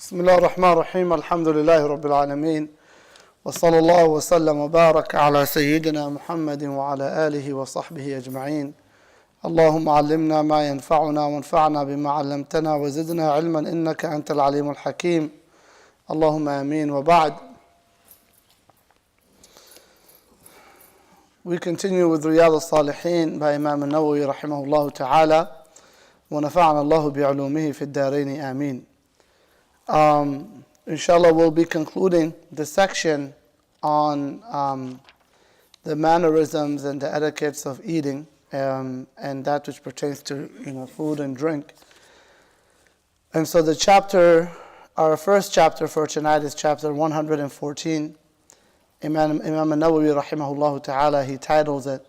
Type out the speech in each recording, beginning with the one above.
بسم الله الرحمن الرحيم الحمد لله رب العالمين وصلى الله وسلم وبارك على سيدنا محمد وعلى آله وصحبه أجمعين اللهم علمنا ما ينفعنا وانفعنا بما علمتنا وزدنا علما إنك أنت العليم الحكيم اللهم آمين وبعد. We continue with Riyasolihen by Imam Nawawi rahimahullah ta'ala ونفعنا الله بعلومه في الدارين آمين. Inshallah, we'll be concluding the section on the mannerisms and the etiquettes of eating and that which pertains to food and drink. And so the chapter, our first chapter for tonight is chapter 114. Imam Nawawi rahimahullah ta'ala, he titles it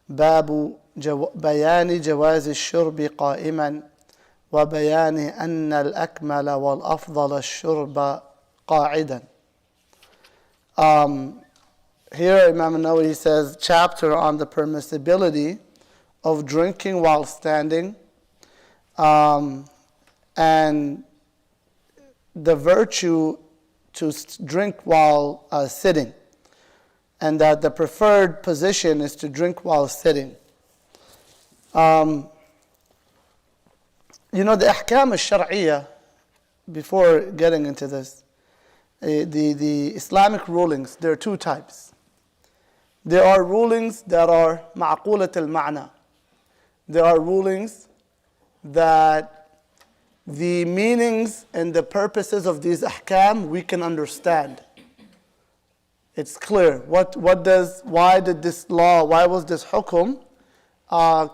باب بيان جواز الشرب قائما وبيان أن الأكمل والأفضل الشرب قاعدا. Here Imam Nawawi says, chapter on the permissibility of drinking while standing and the virtue to drink while sitting, and that the preferred position is to drink while sitting. The ahkam al-shar'iyya, before getting into this, the Islamic rulings, there are two types. There are rulings that are ma'qulat al-ma'na. There are rulings that the meanings and the purposes of these ahkam we can understand. It's clear. Why did this law, why was this hukum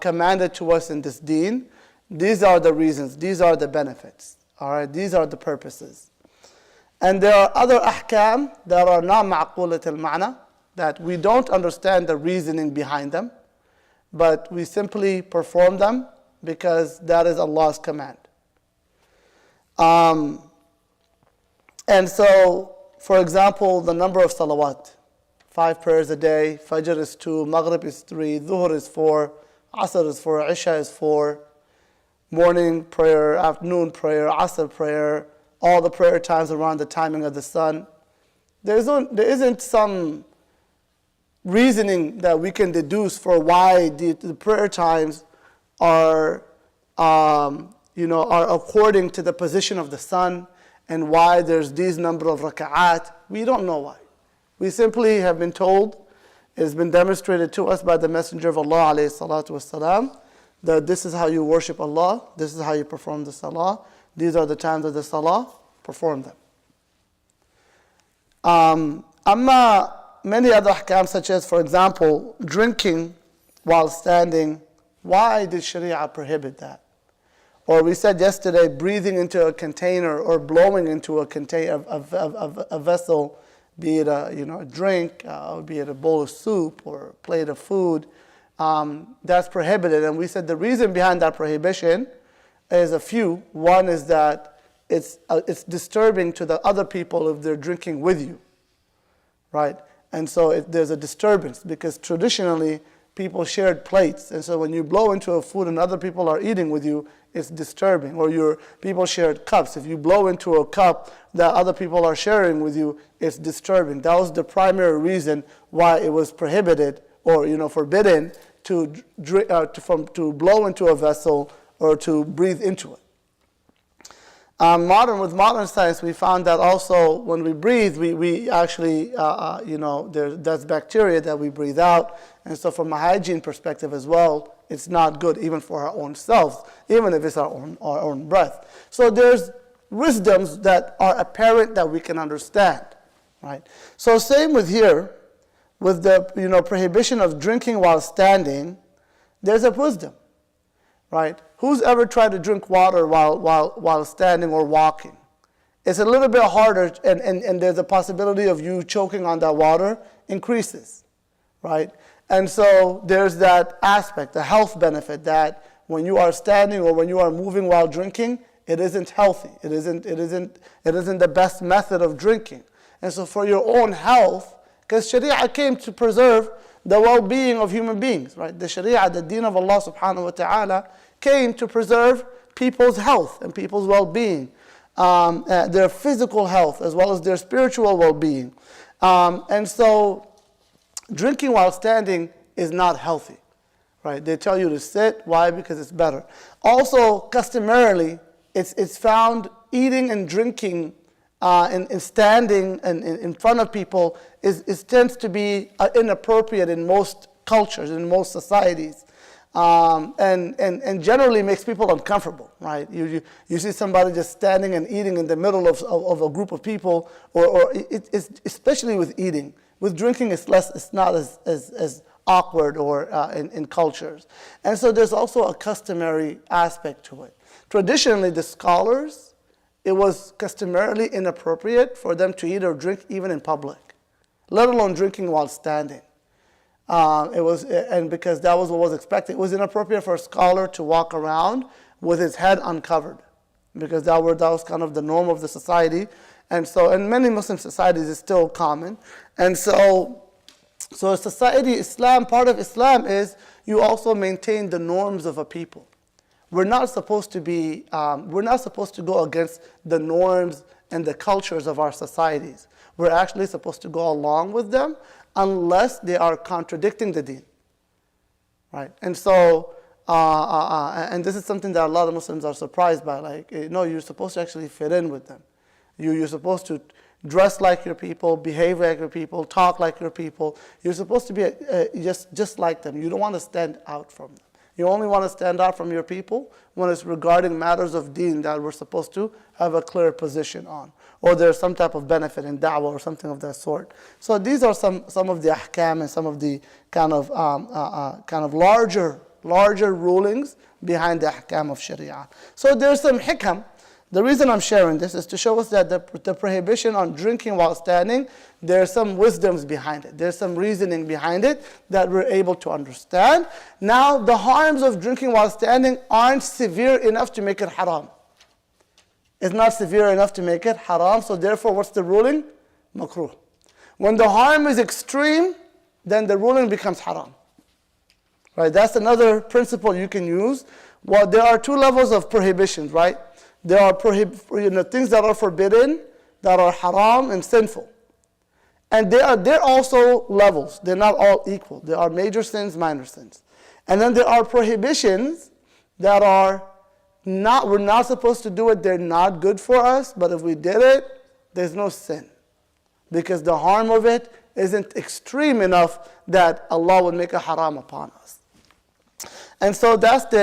commanded to us in this deen? These are the reasons, these are the benefits, all right? These are the purposes. And there are other ahkam that are not ma'qulat al-ma'na, that we don't understand the reasoning behind them, but we simply perform them because that is Allah's command. And so, for example, the number of salawat, 5 prayers a day, Fajr is 2, Maghrib is 3, Dhuhr is 4, Asr is 4, Isha is 4, morning prayer, afternoon prayer, Asr prayer, all the prayer times around the timing of the sun. There isn't some reasoning that we can deduce for why the prayer times are according to the position of the sun and why there's these number of raka'at. We don't know why. We simply have been told, it has been demonstrated to us by the Messenger of Allah alayhi salatu wasalam, that this is how you worship Allah, this is how you perform the salah, these are the times of the salah, perform them. Amma many other ahkam, such as, for example, drinking while standing, why did Sharia prohibit that? Or we said yesterday, breathing into a container or blowing into a container, a vessel, be it a drink, or be it a bowl of soup or a plate of food, that's prohibited. And we said the reason behind that prohibition is a few. One is that it's disturbing to the other people if they're drinking with you, right? And so there's a disturbance because traditionally people shared plates, and so when you blow into a food and other people are eating with you, it's disturbing. Or people shared cups. If you blow into a cup that other people are sharing with you, it's disturbing. That was the primary reason why it was prohibited or forbidden to blow into a vessel or to breathe into it. With modern science, we found that also when we breathe, we actually, there's bacteria that we breathe out. And so from a hygiene perspective as well, it's not good even for our own selves, even if it's our own breath. So there's wisdoms that are apparent that we can understand, right? So same with here, with the prohibition of drinking while standing, there's a wisdom, right? Who's ever tried to drink water while standing or walking? It's a little bit harder, and there's a possibility of you choking on that water increases, right? And so there's that aspect, the health benefit, that when you are standing or when you are moving while drinking, it isn't healthy. It isn't the best method of drinking. And so for your own health, because Sharia came to preserve the well-being of human beings, right? The Sharia, the deen of Allah subhanahu wa ta'ala, came to preserve people's health and people's well-being. their physical health, as well as their spiritual well-being. And so drinking while standing is not healthy, right? They tell you to sit. Why? Because it's better. Also, customarily, it's found eating and drinking and standing and in front of people tends to be inappropriate in most cultures, in most societies. And generally makes people uncomfortable, right? You see somebody just standing and eating in the middle of a group of people, or it's especially with eating. With drinking, it's not as awkward or in cultures. And so there's also a customary aspect to it. Traditionally, the scholars, it was customarily inappropriate for them to eat or drink even in public, let alone drinking while standing. And because that was what was expected, it was inappropriate for a scholar to walk around with his head uncovered, because that was kind of the norm of the society. And so in many Muslim societies, it's still common. And so society, Islam, part of Islam is you also maintain the norms of a people. We're not supposed to go against the norms and the cultures of our societies. We're actually supposed to go along with them unless they are contradicting the deen, right? And so, and this is something that a lot of Muslims are surprised by. Like, no, you're supposed to actually fit in with them. You're supposed to dress like your people, behave like your people, talk like your people. You're supposed to be just like them. You don't want to stand out from them. You only want to stand out from your people when it's regarding matters of deen that we're supposed to have a clear position on, or there's some type of benefit in da'wah or something of that sort. So these are some of the ahkam and some of the kind of larger rulings behind the ahkam of Sharia. So there's some hikam. The reason I'm sharing this is to show us that the prohibition on drinking while standing, there's some wisdoms behind it. There's some reasoning behind it that we're able to understand. Now, the harms of drinking while standing aren't severe enough to make it haram. It's not severe enough to make it haram, so therefore, what's the ruling? Makruh. When the harm is extreme, then the ruling becomes haram. Right? That's another principle you can use. Well, there are two levels of prohibitions, right? There are things that are forbidden, that are haram and sinful. And they're also levels. They're not all equal. There are major sins, minor sins. And then there are prohibitions that are we're not supposed to do it. They're not good for us. But if we did it, there's no sin. Because the harm of it isn't extreme enough that Allah would make a haram upon us. And so that's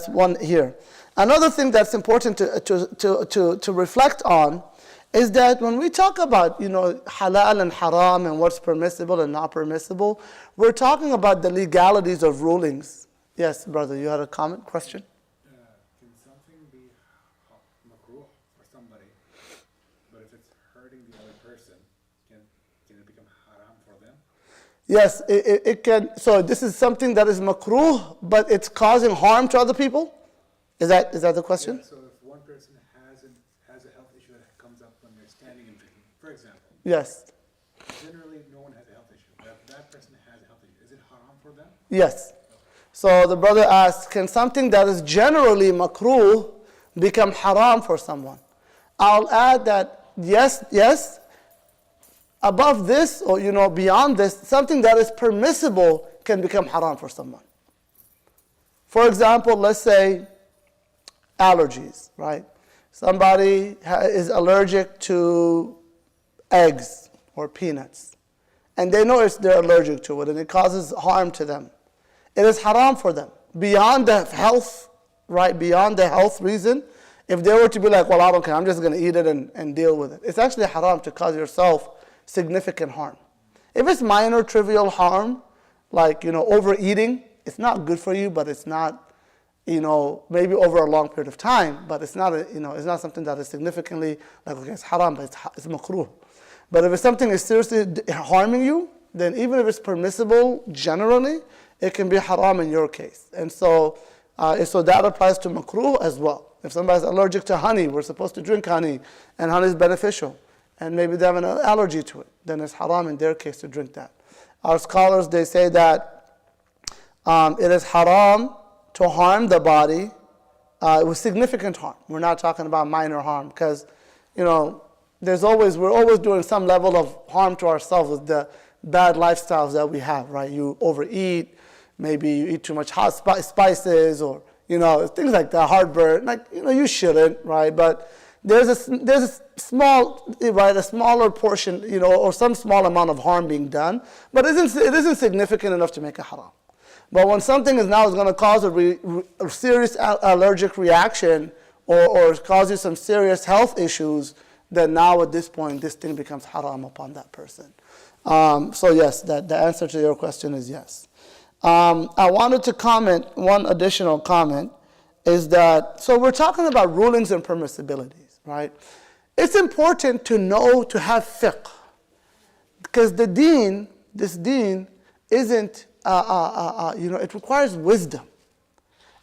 one here. Another thing that's important to reflect on is that when we talk about halal and haram and what's permissible and not permissible, we're talking about the legalities of rulings. Yes, brother, you had a comment, question? Can something be makruh for somebody, but if it's hurting the other person, can it become haram for them? Yes, it can. So this is something that is makruh, but it's causing harm to other people? Is that the question? Yeah, so if one person has a health issue that comes up when they're standing and drinking, for example. Yes. Generally, no one has a health issue. But if that person has a health issue, is it haram for them? Yes. So the brother asks, can something that is generally makruh become haram for someone? I'll add that yes. Above this, or beyond this, something that is permissible can become haram for someone. For example, let's say allergies, right? Somebody is allergic to eggs or peanuts, and they know they're allergic to it, and it causes harm to them. It is haram for them. Beyond the health, right? Beyond the health reason, if they were to be like, well, I don't care, I'm just going to eat it and deal with it. It's actually haram to cause yourself significant harm. If it's minor, trivial harm, like, overeating, it's not good for you, but it's not, maybe over a long period of time, but it's not, it's not something that is significantly, like, okay, it's haram, but it's makruh. But if it's something that is seriously harming you, then even if it's permissible generally, it can be haram in your case. And so that applies to makruh as well. If somebody's allergic to honey, we're supposed to drink honey, and honey is beneficial, and maybe they have an allergy to it, then it's haram in their case to drink that. Our scholars, they say that it is haram to harm the body with significant harm. We're not talking about minor harm because, we're always doing some level of harm to ourselves with the bad lifestyles that we have, right? You overeat, maybe you eat too much hot spices, or things like that, heartburn. You shouldn't, right? But there's a small, right, a smaller portion, or some small amount of harm being done, but it isn't significant enough to make it haram. But when something is going to cause a serious allergic reaction or cause you some serious health issues, then now at this point, this thing becomes haram upon that person. So yes, the answer to your question is yes. I wanted to comment, one additional comment, is that, so we're talking about rulings and permissibilities, right? It's important to have fiqh, because this deen isn't, it requires wisdom.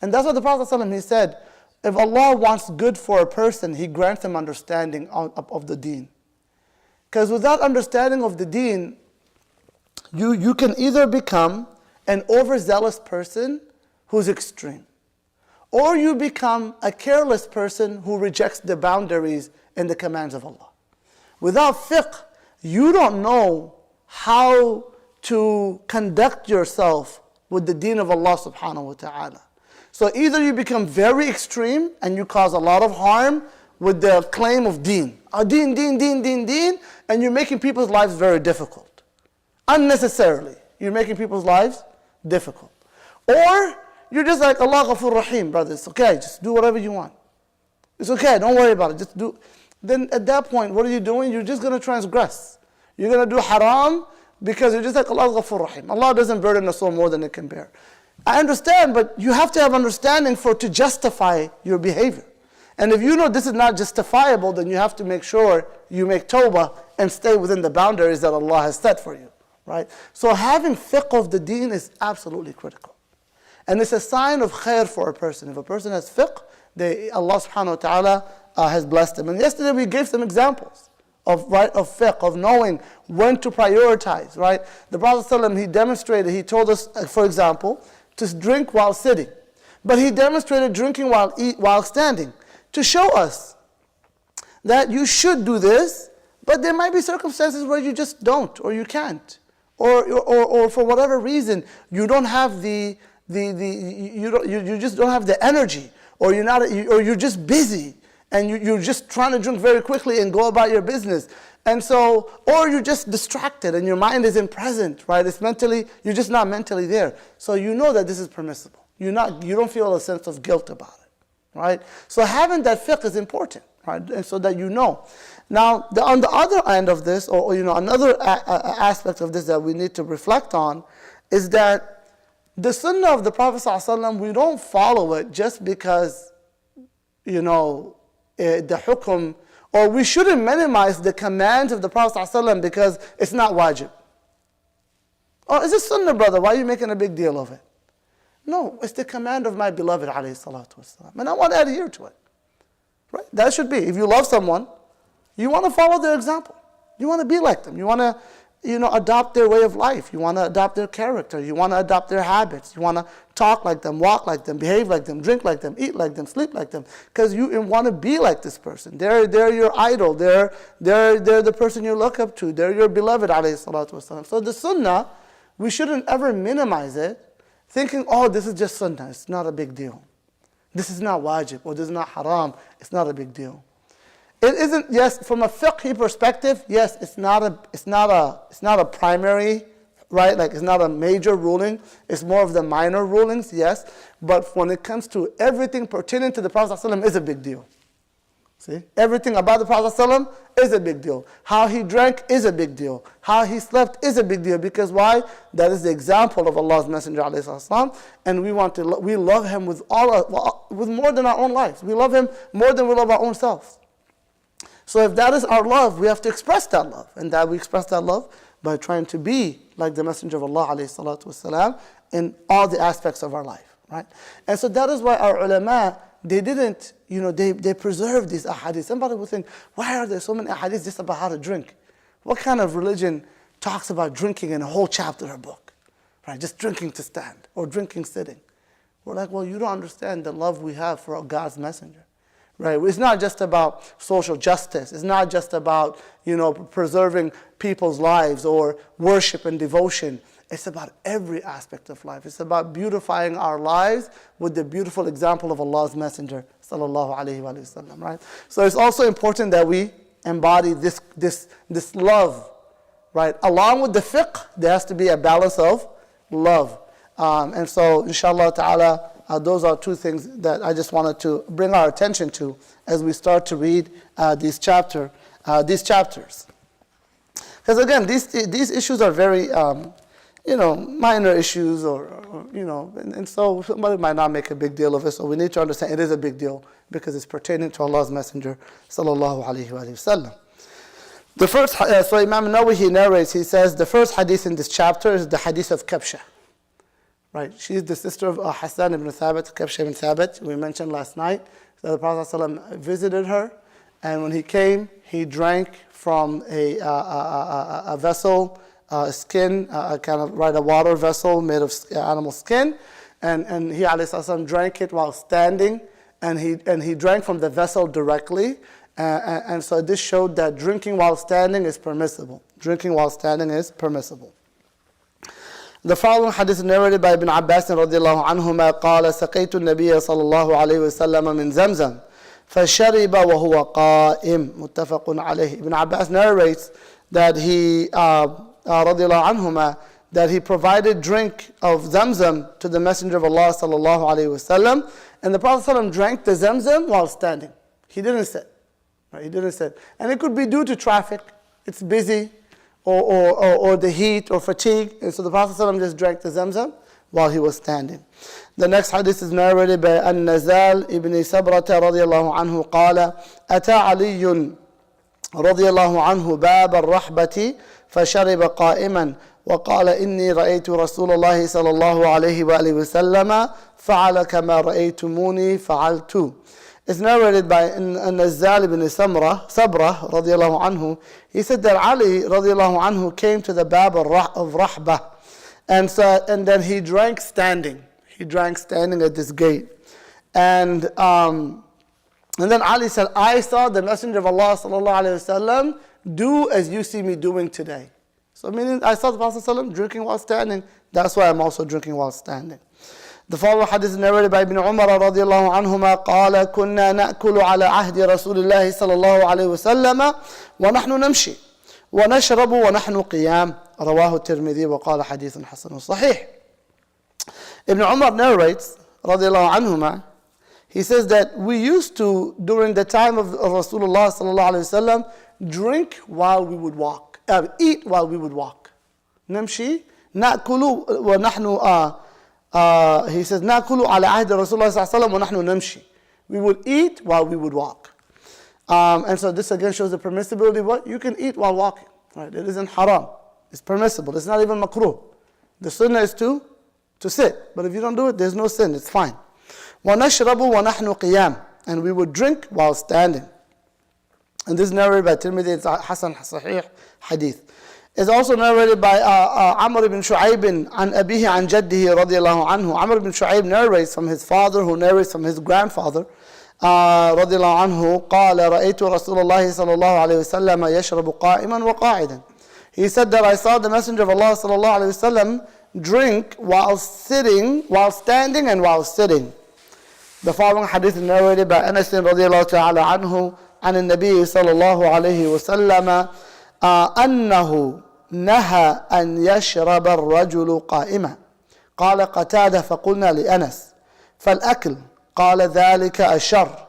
And that's what the Prophet ﷺ, he said, if Allah wants good for a person, He grants him understanding of the deen. Because without understanding of the deen, you can either become an overzealous person who's extreme, or you become a careless person who rejects the boundaries and the commands of Allah. Without fiqh, you don't know how to conduct yourself with the deen of Allah subhanahu wa ta'ala. So either you become very extreme and you cause a lot of harm with the claim of deen. Deen, and you're making people's lives very difficult. Unnecessarily, you're making people's lives difficult. Or you're just like, Allah Ghafur Rahim, brother, it's okay, just do whatever you want. It's okay, don't worry about it, just do. Then at that point, what are you doing? You're just going to transgress. You're going to do haram because you're just like, Allah Ghafur Rahim. Allah doesn't burden a soul more than it can bear. I understand, but you have to have understanding to justify your behavior. And if you know this is not justifiable, then you have to make sure you make tawbah and stay within the boundaries that Allah has set for you, right? So having fiqh of the deen is absolutely critical. And it's a sign of khair for a person. If a person has fiqh, Allah subhanahu wa ta'ala has blessed them. And yesterday we gave some examples of fiqh, of knowing when to prioritize, right? The Prophet ﷺ, he demonstrated, he told us, for example, to drink while sitting. But he demonstrated drinking while standing to show us that you should do this, but there might be circumstances where you just don't, or you can't, or for whatever reason you don't have you just don't have the energy, or you're just busy and you're just trying to drink very quickly and go about your business. And so, or you're just distracted and your mind isn't present, right? You're just not mentally there. So you know that this is permissible. You don't feel a sense of guilt about it, right? So having that fiqh is important, right? And so that you know. Now, on the other end of this, or another aspect of this that we need to reflect on, is that the sunnah of the Prophet ﷺ, we don't follow it just because, the hukum, or we shouldn't minimize the commands of the Prophet ﷺ because it's not wajib. Oh, it's a sunnah, brother. Why are you making a big deal of it? No, it's the command of my beloved alayhi salatu wasalam, and I want to adhere to it. Right? That should be. If you love someone, you want to follow their example. You want to be like them. You want to, adopt their way of life. You want to adopt their character. You want to adopt their habits. You want to talk like them, walk like them, behave like them, drink like them, eat like them, sleep like them. Because you want to be like this person. They're your idol. They're the person you look up to. They're your beloved, alayhi salatu wasalam. So the sunnah, we shouldn't ever minimize it, thinking, oh, this is just sunnah. It's not a big deal. This is not wajib, or this is not haram. It's not a big deal. It isn't, yes, from a fiqh perspective, yes, it's not a primary, right? Like it's not a major ruling. It's more of the minor rulings, yes. But when it comes to everything pertaining to the Prophet ﷺ is a big deal. See? Everything about the Prophet ﷺ is a big deal. How he drank is a big deal. How he slept is a big deal. Because why? That is the example of Allah's Messenger ﷺ, and we love him with more than our own lives. We love him more than we love our own selves. So if that is our love, we have to express that love. And that we express that love by trying to be like the Messenger of Allah ﷺ in all the aspects of our life. Right? And so that is why our ulama, they didn't, they preserved these ahadith. Somebody would think, why are there so many ahadith just about how to drink? What kind of religion talks about drinking in a whole chapter or book? Right? Just drinking to stand or drinking sitting. We're like, well, you don't understand the love we have for God's messenger. Right? It's not just about social justice. It's not just about, preserving people's lives or worship and devotion. It's about every aspect of life. It's about beautifying our lives with the beautiful example of Allah's messenger, sallallahu alaihi wasallam. Right? So it's also important that we embody this love. Right? Along with the fiqh, there has to be a balance of love. And so, inshallah ta'ala, those are two things that I just wanted to bring our attention to as we start to read these chapters. Because again, these issues are very, minor issues, and so somebody might not make a big deal of it. So we need to understand it is a big deal because it's pertaining to Allah's Messenger, sallallahu alaihi wasallam. The first, so Imam Nawawi, he narrates, he says, the first hadith in this chapter is the hadith of Kabsha. Right, she's the sister of Hassan ibn Thabit, Kabsha ibn Thabit, we mentioned last night. So the Prophet ﷺ visited her, and when he came, he drank from a vessel, a skin, kind of a water vessel made of animal skin, and he ﷺ drank it while standing, and he drank from the vessel directly, and so this showed that drinking while standing is permissible. Drinking while standing is permissible. The following hadith is narrated by Ibn Abbas radiallahu anhuma قال سقيت النبي صلى الله عليه وسلم من زمزم فشرب وهو قائم متفق عليه. Ibn Abbas narrates that he radiallahu anhuma that he provided drink of Zamzam to the Messenger of Allah sallallahu alaihi wasallam, and the Prophet ﷺ drank the Zamzam while standing. He didn't sit. Right? He didn't sit, and it could be due to traffic. It's busy. Or the heat or fatigue. And so the Prophet ﷺ just drank the Zamzam while he was standing. The next hadith is narrated by An-Nazal ibn Sabrata radiallahu anhu قال أتى علي رضي الله عنه باب الرحبة فشرب قائما وقال إني رأيت رسول الله صلى الله عليه وآله وسلم فعل كما رأيتموني فعلت. It's narrated by An-Nazal ibn Sabra radiallahu anhu. He said that Ali radiallahu anhu came to the bab of Rahbah, and then he drank standing. He drank standing at this gate, and then Ali said, "I saw the Messenger of Allah sallallahu alaihi wasallam do as you see me doing today." So meaning I saw the Prophet sallallahu alaihi wasallam drinking while standing. That's why I'm also drinking while standing. The following hadith is narrated by Ibn Umar رضي الله عنهما قال كنا نأكل على عهد رسول الله صلى الله عليه وسلم ونحن نمشي ونشرب ونحن قيام رواه الترمذي وقال حديث حسن صحيح. Ibn Umar narrates رضي الله عنهما, he says that we used to, during the time of Rasulullah صلى الله عليه وسلم, drink while we would walk, eat while we would walk. نمشي نأكل ونحن he says, نَأْكُلُ عَلَى عَهْدِ رَسُولِ اللَّهِ صَلَّى اللَّهُ عَلَيْهِ وَسَلَّمَ وَنَحْنُ نَمْشِي. We would eat while we would walk. And so this again shows the permissibility of what? You can eat while walking. Right? It isn't haram. It's permissible. It's not even makruh. The sunnah is to sit. But if you don't do it, there's no sin. It's fine. وَنَشْرَبُ وَنَحْنُ قِيَامٍ. And we would drink while standing. And this is narrated by Tirmidhi. It's Hasan Sahih Hadith. It's also narrated by Amr ibn Shu'ayb an Abihi an Jaddihi radiallahu anhu. Amr ibn Shu'ayb narrates from his father, who narrates from his grandfather, radiallahu anhu, قال رأيت رسول الله صلى الله عليه وسلم يشرب قائما وقاعدا. He said that I saw the Messenger of Allah صلى الله عليه وسلم drink while sitting, while standing and while sitting. The following hadith is narrated by Anas radiallahu ta'ala anhu عن النبي صلى الله عليه وسلم أنه نهى أن يشرب الرجل قائما. قال قتادة فقلنا لأنس فالأكل قال ذلك أشر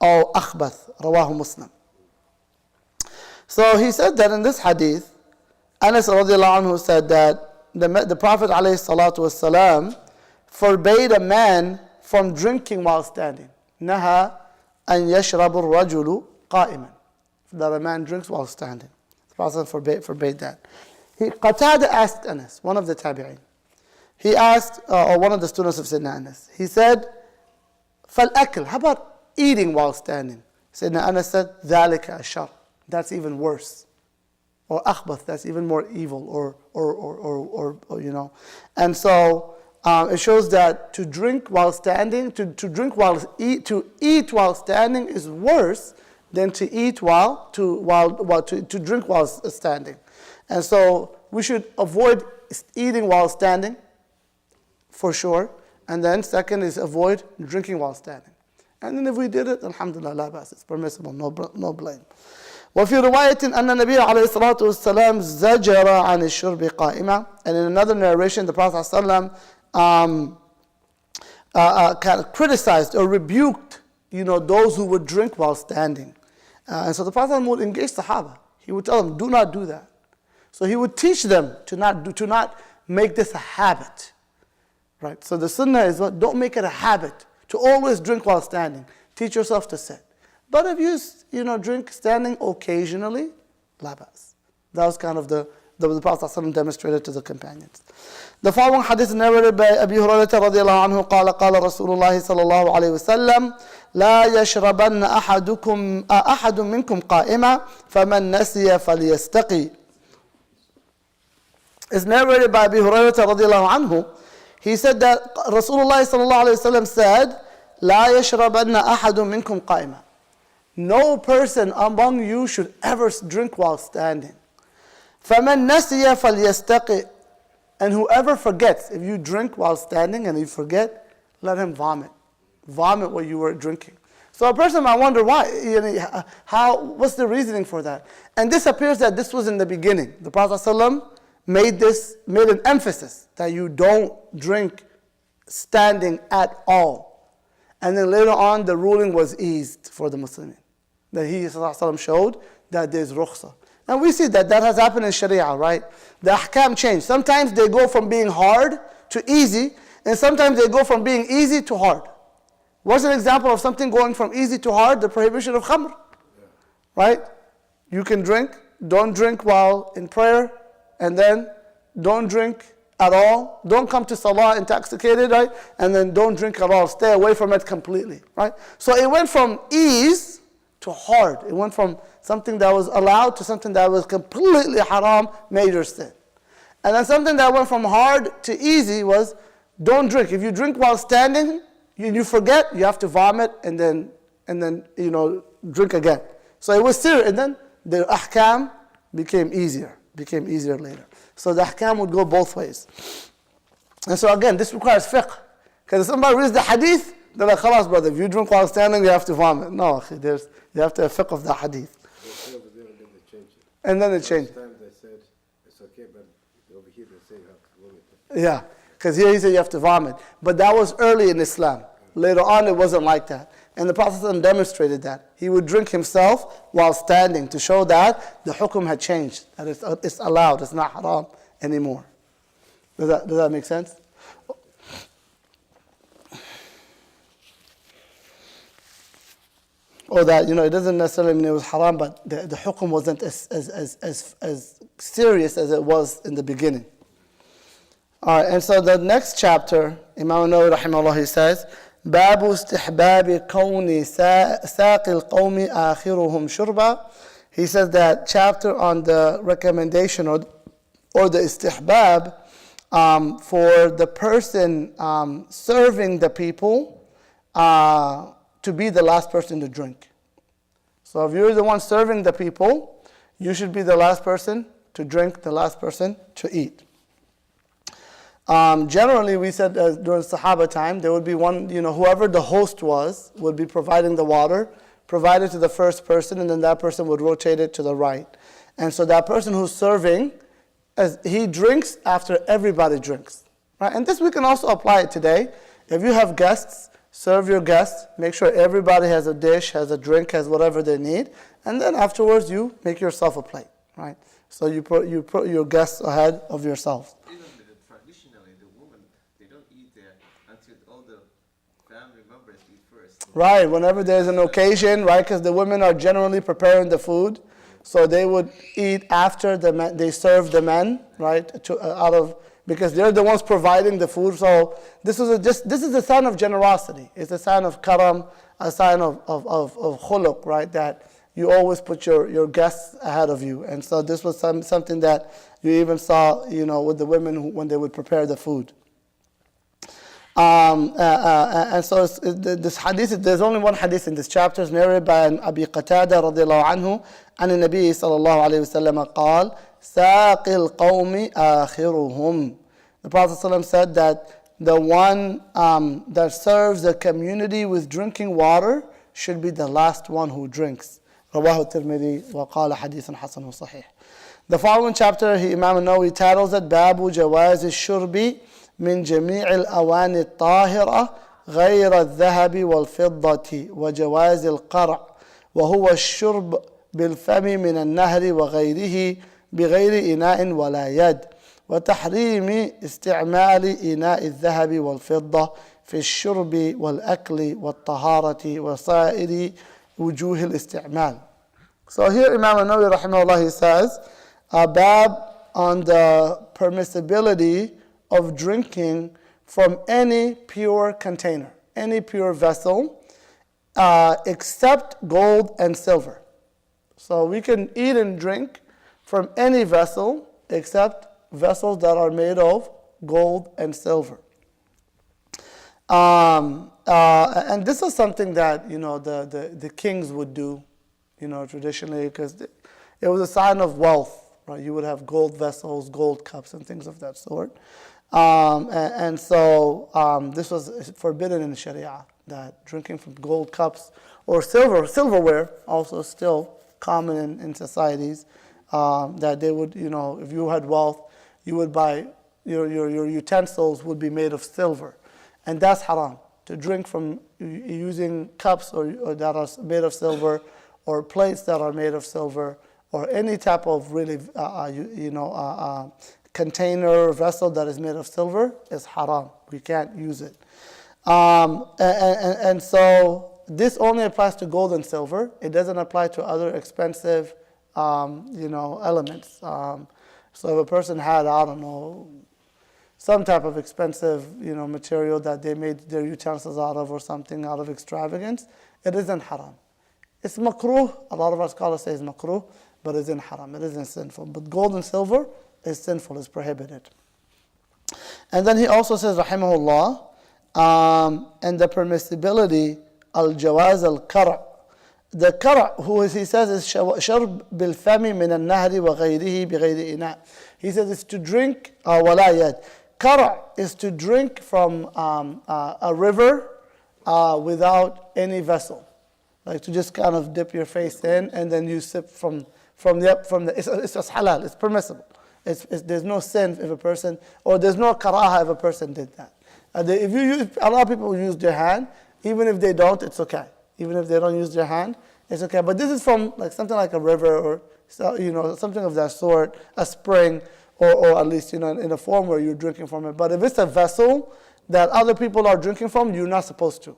أو أخبث رواه مسلم. So he said that in this hadith, Anas radiallahu anhu said that the Prophet alayhi salatu wasalam forbade a man from drinking while standing. نهى أن يشرب الرجل قائما. That a man drinks while standing. The Prophet forbade that. Qatada asked Anas, one of the tabi'in. He asked, or one of the students of Sayyidina Anas. He said, فَالْأَكْلِ, how about eating while standing? Sayyidina Anas said, ذَلِكَ أَشَرْ, that's even worse. Or أَخْبَث, that's even more evil, or you know. And so, it shows that to drink while standing, to eat while standing is worse than to drink while standing. And so we should avoid eating while standing, for sure. And then second is avoid drinking while standing. And then if we did it, alhamdulillah, la bas, it's permissible, no blame. وفي رواية أن النبي عليه الصلاة والسلام زجر عن الشرب قائما. And in another narration, the Prophet ﷺ kind of criticized or rebuked, those who would drink while standing. And so the Prophet ﷺ would engage Sahaba. He would tell them, do not do that. So he would teach them to not make this a habit. Right? So the sunnah is, don't make it a habit to always drink while standing. Teach yourself to sit. But if you drink standing occasionally, la bas. That was kind of the Prophet ﷺ demonstrated to the companions. The following hadith is narrated by Abi Hurairah radiallahu anhu قال قال رسول الله صلى الله عليه وسلم لا يشربن أحد منكم قائما فمن نسي فليستقي. It's narrated by Abi Hurairah radiallahu anhu. He said that Rasulullah sallallahu alayhi wa sallam said, لا يشربن أحد منكم قائما. No person among you should ever drink while standing. فَمَنْ نَسِيَ فَلْيَسْتَقِي. And whoever forgets, if you drink while standing and you forget, let him vomit. Vomit what you were drinking. So a person might wonder why, what's the reasoning for that? And this appears that this was in the beginning. The Prophet ﷺ made an emphasis that you don't drink standing at all. And then later on the ruling was eased for the Muslims. That he ﷺ showed that there's rukhsah. And we see that has happened in Sharia, right? The ahkam change. Sometimes they go from being hard to easy, and sometimes they go from being easy to hard. What's an example of something going from easy to hard? The prohibition of khamr. Right? You can drink, don't drink while in prayer, and then don't drink at all. Don't come to salah intoxicated, right? And then don't drink at all. Stay away from it completely, right? So it went from ease to hard. It went from something that was allowed to something that was completely haram, major sin. And then something that went from hard to easy was don't drink. If you drink while standing, you forget, you have to vomit and then drink again. So it was serious. And then the ahkam became easier later. So the ahkam would go both ways. And so again, this requires fiqh. Because if somebody reads the hadith, they're like, khalas brother, if you drink while standing, you have to vomit. No, you have to have fiqh of the hadith. And then they changed. Sometimes they said it's okay, but over here they say you have to vomit. Yeah, because here he said you have to vomit. But that was early in Islam. Later on, it wasn't like that. And the Prophet ﷺ demonstrated that. He would drink himself while standing to show that the hukum had changed. That it's allowed, it's not haram anymore. Does that make sense? Or that, it doesn't necessarily mean it was haram, but the hukum wasn't as serious as it was in the beginning. All right, and so the next chapter, Imam Nawawi rahimahullah, he says, باب استحباب كون ساق القوم آخرهم شربا. He says that chapter on the recommendation or the istihbab for the person serving the people to be the last person to drink. So if you're the one serving the people, you should be the last person to drink, the last person to eat. Generally, we said during Sahaba time, there would be one, whoever the host was, would be providing the water, provided to the first person, and then that person would rotate it to the right. And so that person who's serving, as he drinks after everybody drinks. Right? And this we can also apply it today. If you have guests, serve your guests, make sure everybody has a dish, has a drink, has whatever they need, and then afterwards you make yourself a plate. Right? So you put your guests ahead of yourself. Traditionally, the women, they don't eat there until all the family members eat first. Right, whenever there's an occasion, right, because the women are generally preparing the food, so they would eat after the men, they serve the men, right, because they're the ones providing the food. So this is a sign of generosity. It's a sign of karam, a sign of khuluq, right, that you always put your guests ahead of you. And so this was something that you even saw, with the women when they would prepare the food. And so this hadith, there's only one hadith in this chapter, it's narrated by Abi Qatada radiallahu anhu, عن النبي صلى الله عليه وسلم قال ساق القوم آخرهم. The Prophet ﷺ said that the one that serves the community with drinking water should be the last one who drinks. رواه الترمذي وقال حديث حسن صحيح. The following chapter, Imam Nawawi titles it باب جواز الشرب من جميع الأواني الطاهرة غير الذهب والفضة وجواز القرع وهو الشرب بالفم من النهر وغيره بغير إناء ولا يد وتحريم استعمال إناء الذهب والفضة في الشرب والأكل والطهارة وسائر وجوه الاستعمال. So here Imam Nawawi rahimahullah, he says a bab on the permissibility of drinking from any pure container, any pure vessel, except gold and silver. So we can eat and drink from any vessel except vessels that are made of gold and silver. And this is something that the kings would do, traditionally, because it was a sign of wealth, right? You would have gold vessels, gold cups, and things of that sort. And so this was forbidden in Sharia, that drinking from gold cups or silverware, also still common in societies, that they would, if you had wealth, you would buy, your utensils would be made of silver. And that's haram, to drink from using cups or that are made of silver, or plates that are made of silver, or any type of really, container, vessel that is made of silver is haram. We can't use it. And so this only applies to gold and silver. It doesn't apply to other expensive, elements. So if a person had, some type of expensive, material that they made their utensils out of, or something out of extravagance, it isn't haram. It's makruh. A lot of our scholars say it's makruh, but it isn't haram. It isn't sinful. But gold and silver is sinful, is prohibited. And then he also says, rahimahullah, and the permissibility, al-jawaz al-kar'. The kar', he says, is sharb bil-fami min al-nahri wa ghayrihi bi ghayri ina'. He says it's to drink, wala yad. Kar' is to drink from a river without any vessel. Like to just kind of dip your face in and then you sip from the it's just halal, it's permissible. There's no sin if a person, or there's no karaha if a person did that. If you use, a lot of people use their hand, even if they don't, it's okay. Even if they don't use their hand, it's okay. But this is from like something like a river, or something of that sort, a spring, or at least in a form where you're drinking from it. But if it's a vessel that other people are drinking from, you're not supposed to,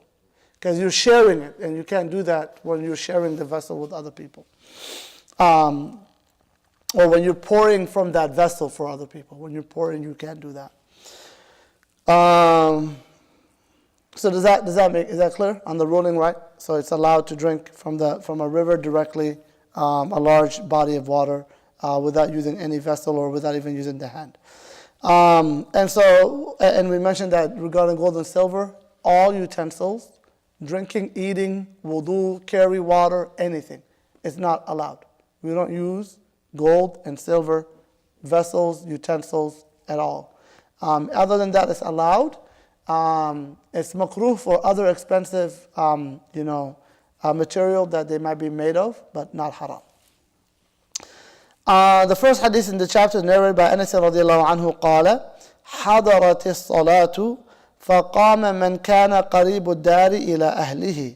because you're sharing it, and you can't do that when you're sharing the vessel with other people. Or when you're pouring from that vessel for other people. When you're pouring, you can't do that. So is that clear on the ruling, right? So it's allowed to drink from a river directly, a large body of water, without using any vessel or without even using the hand. And we mentioned that regarding gold and silver, all utensils, drinking, eating, wudu, carry water, anything, it's not allowed. We don't use gold and silver vessels, utensils at all. Other than that, it's allowed. It's makruh for other expensive, material that they might be made of, but not haram. The first hadith in the chapter is narrated by Anas radiallahu anhu قال حضرت الصلاة فقام من كان قريب الدار إلى أهله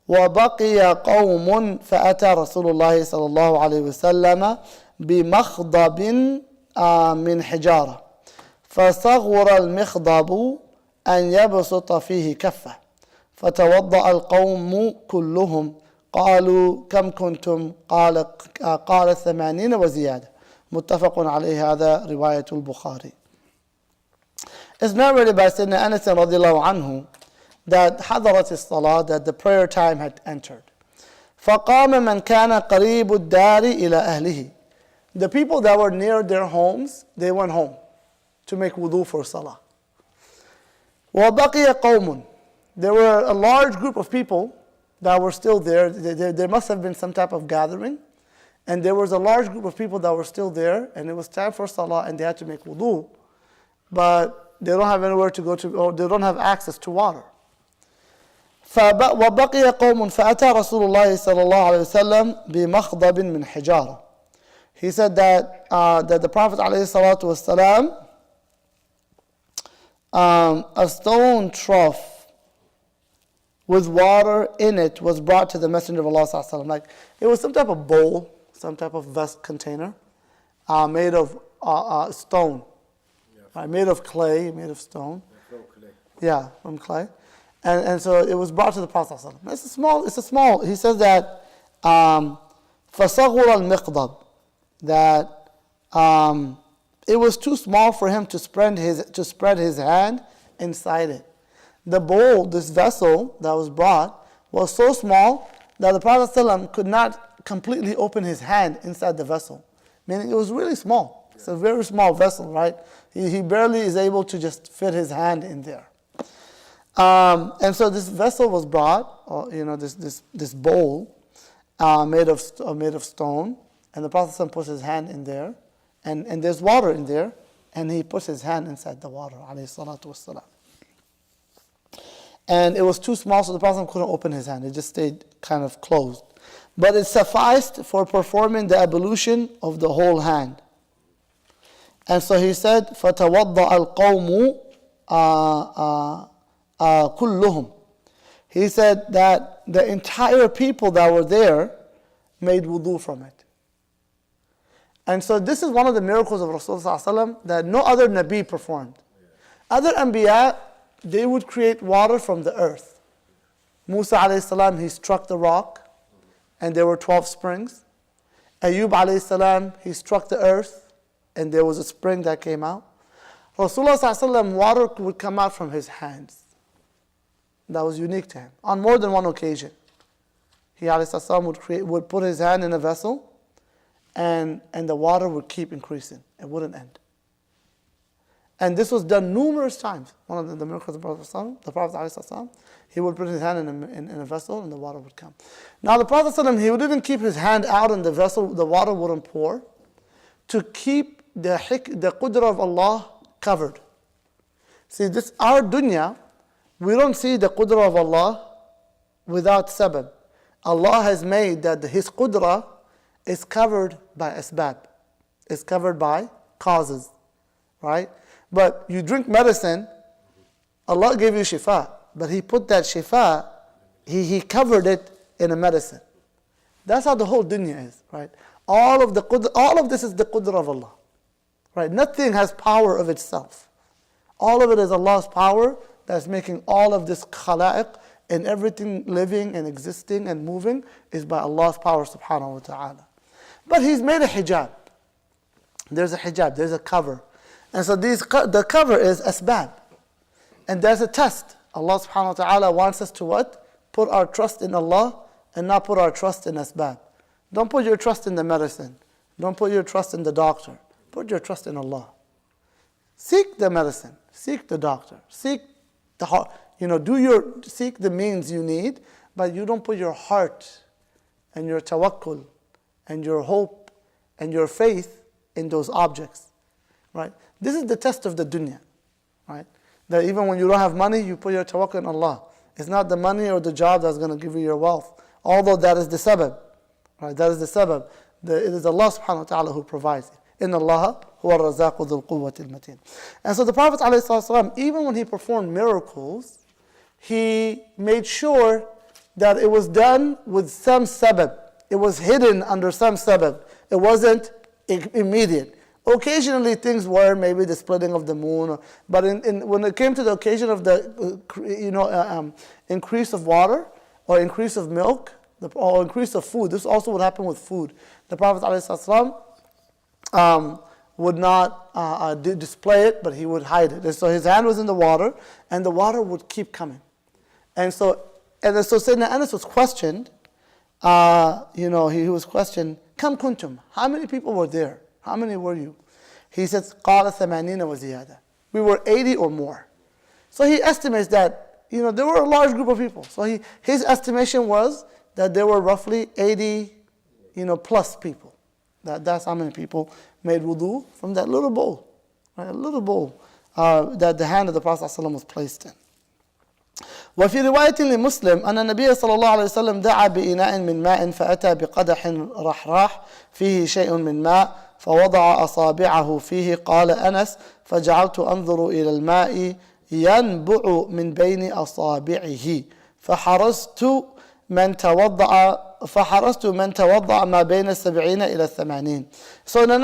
وبقي قوم فأتى رسول الله صلى الله عليه وسلم بمخضب من حجارة فصغر المخضب أن يبسط فيه كفه فتوضأ القوم كلهم قالوا كم كنتم قال 80 وزيادة متفق عليه هذا رواية البخاري. It's narrated by Sayyidina Anas radiallahu anhu that حضرت الصلاة, that the prayer time had entered. فقام من كان قريب الدار إلى أهله. The people that were near their homes, they went home to make wudu for salah. وَبَقِيَ قَوْمٌ. There were a large group of people that were still there. There must have been some type of gathering. And there was a large group of people that were still there. And it was time for salah and they had to make wudu. But they don't have anywhere to go to, or they don't have access to water. وَبَقِيَ قَوْمٌ فَأَتَى رَسُولُ اللَّهِ صَلَى اللَّهُ عَلَيْهِ وسلم بِمَخْضَبٍ مِّنْ حِجَارَةٍ. He said that the Prophet ﷺ, a stone trough with water in it was brought to the Messenger of Allah ﷺ. Like it was some type of bowl, some type of vest container made of stone, right? Made of clay, made of stone. Yeah, from clay. And so it was brought to the Prophet ﷺ. It's a small, he says that فَصَغُرَ الْمِقْضَبِ, that it was too small for him to spread his hand inside it. The bowl, this vessel that was brought, was so small that the Prophet ﷺ could not completely open his hand inside the vessel. Meaning it was really small. It's a very small vessel, right? He barely is able to just fit his hand in there. And so this vessel was brought, this bowl made of stone, and the Prophet ﷺ puts his hand in there, and there's water in there, and he puts his hand inside the water, alayhi salatu wassalam. And it was too small, so the Prophet ﷺ couldn't open his hand. It just stayed kind of closed. But it sufficed for performing the ablution of the whole hand. And so he said, فَتَوَضَّأَ الْقَوْمُ كُلُّهُمْ. He said that the entire people that were there made wudu from it. And so this is one of the miracles of Rasulullah that no other Nabi performed. Other Anbiya, they would create water from the earth. Musa alayhi salam, he struck the rock and there were 12 springs. Ayub alayhi salam, he struck the earth and there was a spring that came out. Rasulullah water would come out from his hands. That was unique to him. On more than one occasion, he alayhi salam would put his hand in a vessel and the water would keep increasing. It wouldn't end. And this was done numerous times. One of the miracles of the Prophet ﷺ, he would put his hand in a vessel and the water would come. Now the Prophet ﷺ, he didn't keep his hand out in the vessel, the water wouldn't pour, to keep the qudra of Allah covered. See, this our dunya, we don't see the qudra of Allah without sabab. Allah has made that His qudra is covered by asbab. It's covered by causes, right? But you drink medicine, Allah gave you shifa, but He put that shifa, He covered it in a medicine. That's how the whole dunya is, right? All of this is the qudra of Allah, right? Nothing has power of itself. All of it is Allah's power that's making all of this khalaiq, and everything living and existing and moving is by Allah's power subhanahu wa ta'ala. But He's made a hijab. There's a hijab, there's a cover. And so the cover is asbab. And there's a test. Allah subhanahu wa ta'ala wants us to what? Put our trust in Allah and not put our trust in asbab. Don't put your trust in the medicine. Don't put your trust in the doctor. Put your trust in Allah. Seek the medicine. Seek the doctor. Seek the heart. Seek the means you need, but you don't put your heart and your tawakkul and your hope and your faith in those objects. Right? This is the test of the dunya. Right? That even when you don't have money, you put your tawakkul in Allah. It's not the money or the job that's going to give you your wealth. Although that is the sabab. Right? That is the sabab. It is Allah subhanahu wa ta'ala who provides it. Inna Allah huwa ar-razaqu dhul quwwati al-mateen. And so the Prophet ﷺ, even when he performed miracles, he made sure that it was done with some sabab. It was hidden under some sabab. It wasn't immediate. Occasionally things were maybe the splitting of the moon, but when it came to the occasion of the increase of water or increase of milk or increase of food, this also would happen with food. The Prophet ﷺ would not display it, but he would hide it. And so his hand was in the water, and the water would keep coming. And so Sayyidina Anas was questioned. He was questioned. Kam kuntum? How many people were there? How many were you? He said, قال 80 وزيادة. We were 80 or more. So he estimates that, there were a large group of people. So his estimation was that there were roughly 80, plus people. That's how many people made wudu from that little bowl, right? A little bowl that the hand of the Prophet ﷺ was placed in. وفي رواية لمسلم أن النبي صلى الله عليه وسلم دعا بإناء من ماء فأتى بقدح رحراح فيه شيء من ماء فوضع أصابعه فيه قال أنس فجعلت أنظر إلى الماء ينبع من بين أصابعه فحرصت من توضأ ما بين 70 إلى 80. So in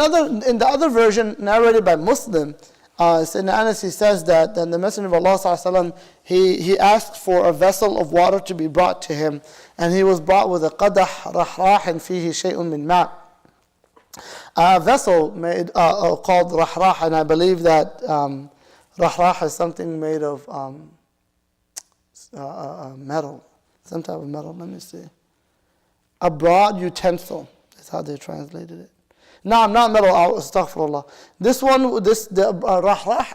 the other version narrated by Muslim, Sayyidina Anas, he says that then the Messenger of Allah sallallahu alaihi wasallam, he asked for a vessel of water to be brought to him, and he was brought with a qadah rahrah fihi shay'un min ma'. A vessel made called rahrah, and I believe that rahrah is something made of metal, some type of metal. Let me see. A broad utensil is how they translated it. No, not metal. Astaghfirullah. This one, the rahrah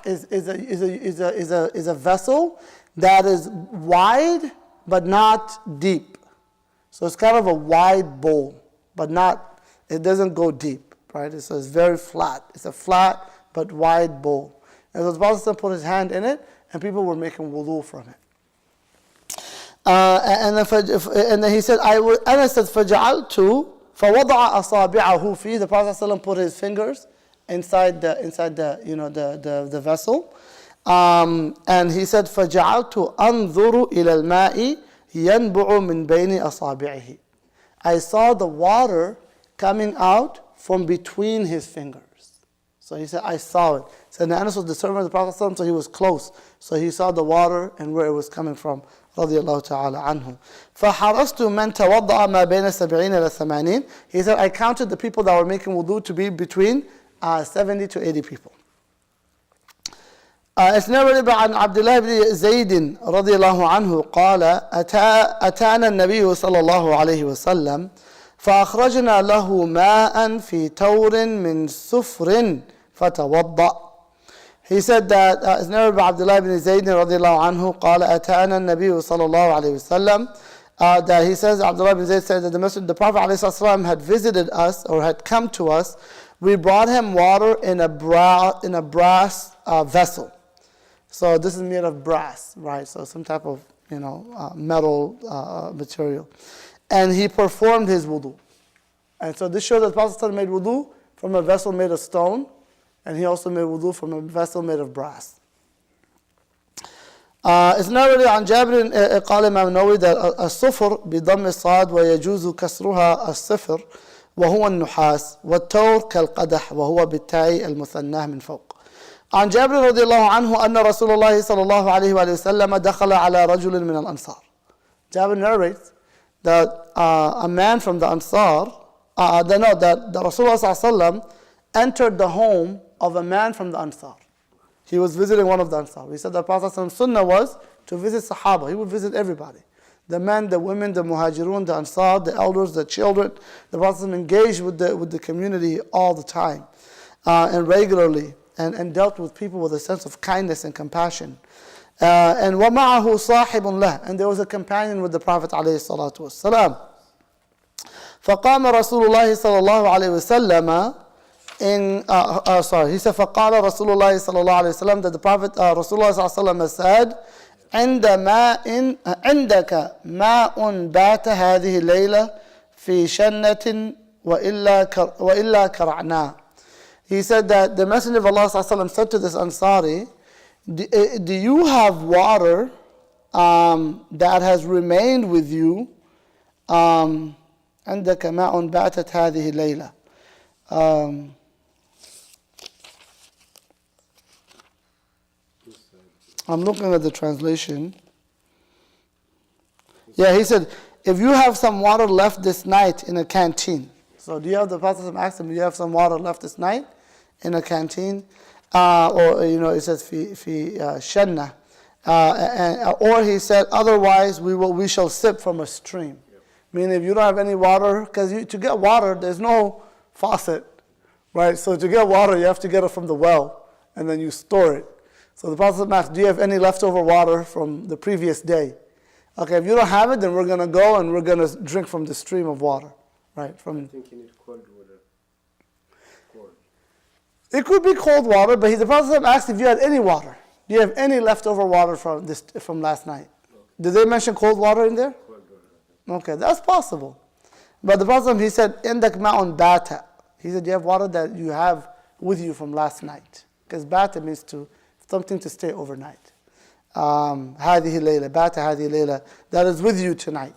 is a vessel that is wide but not deep. So it's kind of a wide bowl, but it doesn't go deep, right? So it's very flat. It's a flat but wide bowl. And so the Prophet put his hand in it, and people were making wudu from it. And then he said, Anas said, فَجَعَلْتُ فَوَضَعَ أَصَابِعَهُ فِيهِ. The Prophet ﷺ put his fingers inside the vessel. And he said, فَجَعَلْتُ أَنظُرُ إِلَى الْمَاءِ يَنْبُعُ مِنْ بَيْنِ أَصَابِعِهِ. I saw the water coming out from between his fingers. So he said, I saw it. So Anas was the servant of the Prophet ﷺ, so he was close. So he saw the water and where it was coming from. رضي الله تعالى عنه. فحرصت من توضأ ما بين 70 إلى 80. He said, I counted the people that were making wudu to be between 70 to 80 people. It's narrated by Abdullahi ibn Zayd رضي الله عنه قال أتانا النبي صلى الله عليه وسلم فأخرجنا له ماء في تور من سفر فتوضأ. He said that it's narrated by Abdullah ibn Zayd radiallahu anhu قال أتانا النبي صلى الله عليه وسلم that he says, Abdullah ibn Zayd said that the Prophet ﷺ had visited us or had come to us. We brought him water in a brass vessel. So this is made of brass, right? So some type of metal material. And he performed his wudu. And so this shows that the Prophet ﷺ made wudu from a vessel made of stone. And he also made wudu from a vessel made of brass. It's narrated عن جابر قال الإمام النووي that الصفر بضم الصاد ويجوز كسرها الصفر وهو النحاس والتور كالقدح وهو بالتاء المثناه من فوق. عن جابر رضي الله عنه أن رسول الله صلى الله عليه وآله وسلم دخل على رجل من الأنصار. Jabir narrates that a man from the Ansar, that the Rasulullah صلى الله عليه وسلم entered the home of a man from the Ansar. He was visiting one of the Ansar. He said the Prophet's sunnah was to visit Sahaba. He would visit everybody. The men, the women, the Muhajirun, the Ansar, the elders, the children. The Prophet engaged with the community all the time and regularly and dealt with people with a sense of kindness and compassion. And وَمَعَهُ صَاحِبٌ لَهُ. And there was a companion with the Prophet ﷺ. فَقَامَ رَسُولُ اللَّهِ صَلَى اللَّهُ عَلَيْهِ وسلم he said, فَقَالَ رَسُولُ اللَّهِ صَلَى اللَّهُ عَلَيْهِ وسلم that the Prophet Rasulullah صلى الله عليه وسلم said, عندك ماء بات هذه الليلة في شنة وإلا كرعناه. He said that the Messenger of Allah صلى الله عليه وسلم said to this Ansari, do you have water that has remained with you? عندك ماء باتت هذه الليلة. I'm looking at the translation. Yeah, he said, if you have some water left this night in a canteen. So do you have, the Prophet asked him, do you have some water left this night in a canteen? It says, fi shanna. Or he said, otherwise we shall sip from a stream. Yep. Meaning if you don't have any water, because to get water, there's no faucet, right? So to get water, you have to get it from the well, and then you store it. So the Prophet asked, do you have any leftover water from the previous day? Okay, if you don't have it, then we're going to go and we're going to drink from the stream of water. Right? I think you need cold water. Cold. It could be cold water, but the Prophet asked if you had any water. Do you have any leftover water from last night? Okay. Did they mention cold water in there? Cold water. Okay, that's possible. But the Prophet, he said, "Indak ma'un bata." He said, you have water that you have with you from last night. Because bata means something to stay overnight. هذه ليلة, bata هذه ليلة, that is with you tonight.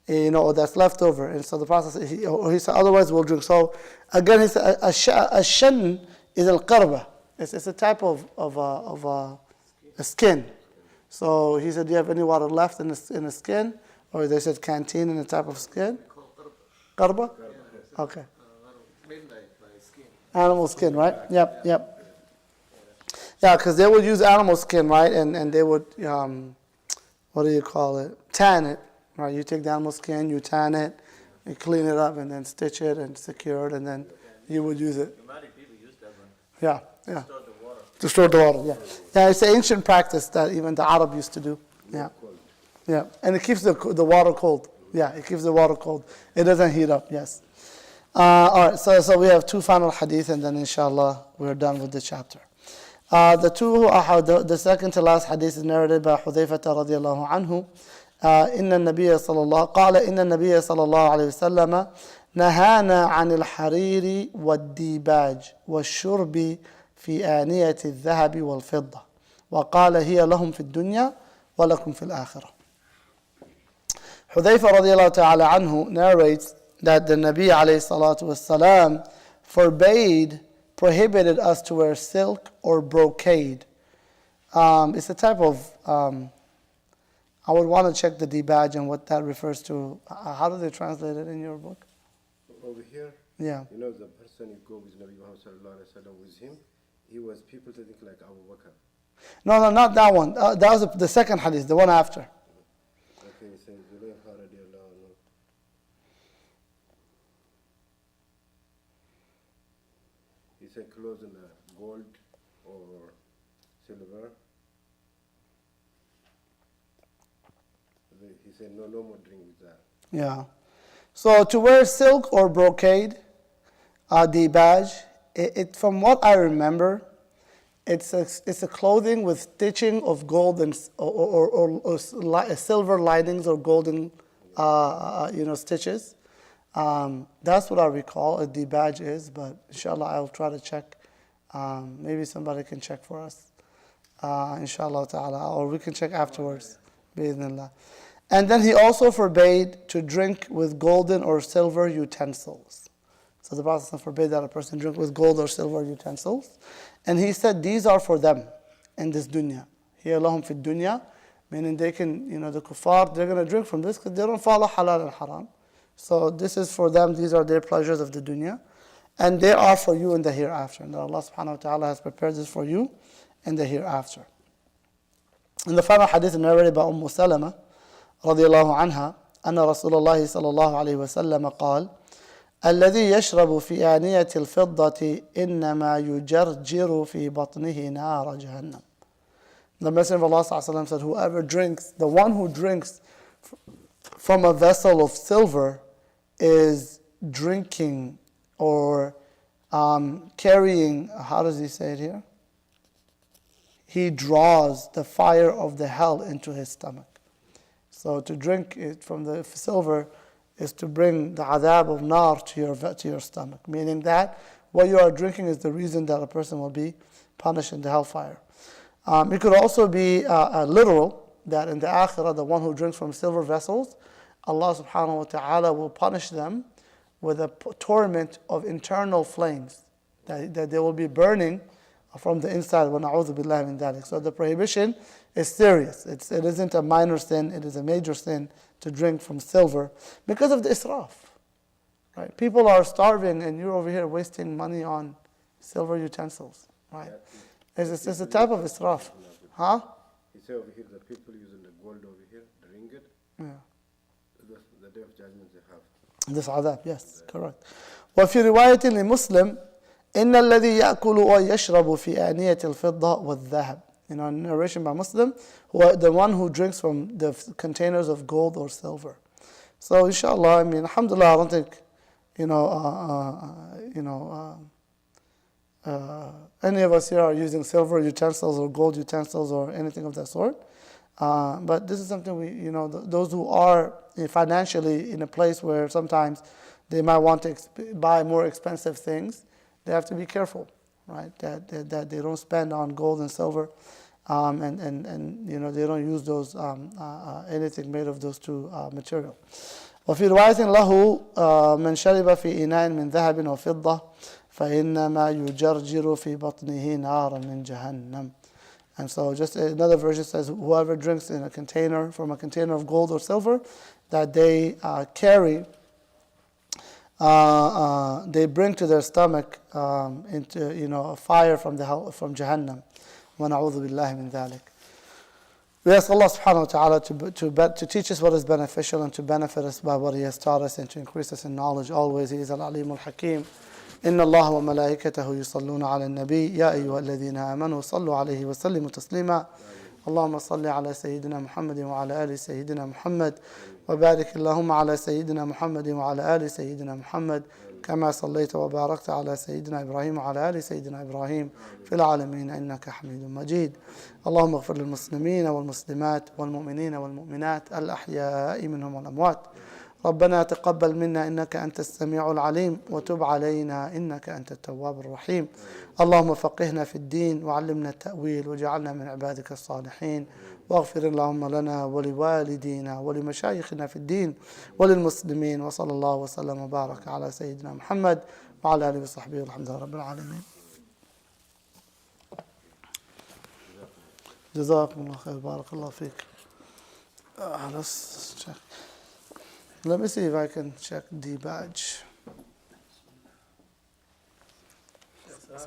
Or that's left over. And so the Prophet said, he said, otherwise we'll drink. So again, he said, a shan is al-qarba. It's a type of a skin. So he said, do you have any water left in the skin? Or they said canteen in a type of skin? Qarba? Okay. Animal skin, right? Yep. Yeah, because they would use animal skin, right? And they would, what do you call it? Tan it, right? You take the animal skin, you tan it, you clean it up, and then stitch it and secure it, and then you would use it. Nomadic people use that one. Yeah. Store the water. To store the water, yeah. Yeah, it's an ancient practice that even the Arab used to do. Yeah. Yeah, and it keeps the water cold. Yeah, it keeps the water cold. It doesn't heat up, yes. All right, so we have two final hadith, and then inshallah we're done with the chapter. The second to last hadith is narrated by Hudhayfah radiallahu anhu. إن النبي صلى الله قال إن النبي صلى الله عليه وسلم نهانا عن الحرير والديباج والشرب في آنية الذهب والفضة وقال هي لهم في الدنيا ولكم في الآخرة. Hudhayfah radiallahu ta'ala anhu narrates that the Nabi alayhi salatu wasalam prohibited us to wear silk or brocade. It's a type of, I would want to check the dibaj and what that refers to. How do they translate it in your book? Over here, Yeah. you know the person you go with Nabi Muhammad sallallahu alaihi wasallam with him, he was people to think like Abu Bakr. No, not that one. That was the second hadith, the one after. Okay, he says, Zulayha radiallahu anhu. He said clothes in gold or silver. He said no more drink with that. Yeah. So to wear silk or brocade, dibaj, from what I remember, it's a clothing with stitching of gold and or silver linings or golden stitches. That's what I recall a dibaj is, but inshallah I'll try to check. Maybe somebody can check for us. Inshallah ta'ala, or we can check afterwards. Bismillah. And then he also forbade to drink with golden or silver utensils. So the Prophet forbade that a person drink with gold or silver utensils. And he said these are for them in this dunya. Hiya lahum fi dunya, meaning they can, the kuffar, they're going to drink from this because they don't follow halal and haram. So this is for them, these are their pleasures of the dunya. And they are for you in the hereafter. And Allah subhanahu wa ta'ala has prepared this for you in the hereafter. In the final hadith narrated by Salama, رضي الله عنها أن رسول الله صلى الله عليه وسلم قال الذي يشرب في آنية الفضة إنما يجرجر في بطنه نار جهنم. The Messenger of Allah صلى الله عليه وسلم said, whoever drinks, the one who drinks from a vessel of silver is drinking or carrying, how does he say it here? He draws the fire of the hell into his stomach. So to drink it from the silver is to bring the adab of nar to your stomach, meaning that what you are drinking is the reason that a person will be punished in the hellfire. It could also be literal, that in the akhirah, the one who drinks from silver vessels, Allah subhanahu wa ta'ala will punish them with a torment of internal flames, that they will be burning from the inside. وَنَعُوذُ بِاللَّهِ مِنْ ذَلِكَ. So the prohibition is serious. It isn't a minor sin, it is a major sin to drink from silver because of the israf. Right? People are starving and you're over here wasting money on silver utensils. Right? It's a type of israf. Huh? He said over here the people using the gold over here, the ringgit, the day of judgment they have. This adab, yes, correct. وفي رواية لمسلم إن الذي يأكل ويشرب في آنية الفضة والذهب. narration by Muslim, the one who drinks from the containers of gold or silver. So inshallah, I mean, alhamdulillah, I don't think, any of us here are using silver utensils or gold utensils or anything of that sort. But this is something those who are financially in a place where sometimes they might want to buy more expensive things, they have to be careful, right? That they don't spend on gold and silver, and they don't use those anything made of those two material. وفي رواية له من شرب في إناء من ذهب وفضة فإنما يجرجر في بطنه نارا من جهنم. And so just another version says, whoever drinks in a container, from a container of gold or silver, that they carry, they bring to their stomach into a fire from Jahannam. وَنَعُوذُ بِاللَّهِ مِنْ ذَلِكَ. We ask Allah subhanahu wa ta'ala to teach us what is beneficial and to benefit us by what He has taught us and to increase us in knowledge always. He is al-Alim al-Hakim. إن الله وملائكته يصلون على النبي يا أيها الذين آمنوا صلوا عليه وسلموا تسليما اللهم صل على سيدنا محمد وعلى آل سيدنا محمد وبارك اللهم على سيدنا محمد وعلى آل سيدنا محمد كما صليت وباركت على سيدنا إبراهيم وعلى آل سيدنا إبراهيم في العالمين إنك حميد مجيد اللهم اغفر للمسلمين والمسلمات والمؤمنين والمؤمنات الأحياء منهم والأموات ربنا تقبل منا إنك أنت السميع العليم وتب علينا إنك أنت التواب الرحيم اللهم فقهنا في الدين وعلمنا التأويل وجعلنا من عبادك الصالحين واغفر اللهم لنا ولوالدينا ولمشايخنا في الدين وللمسلمين وصلى الله وسلم وبارك على سيدنا محمد وعلى آله وصحبه والحمد لله رب العالمين. جزاكم الله خير. بارك الله فيك. Let's check. Let me see if I can check the badge.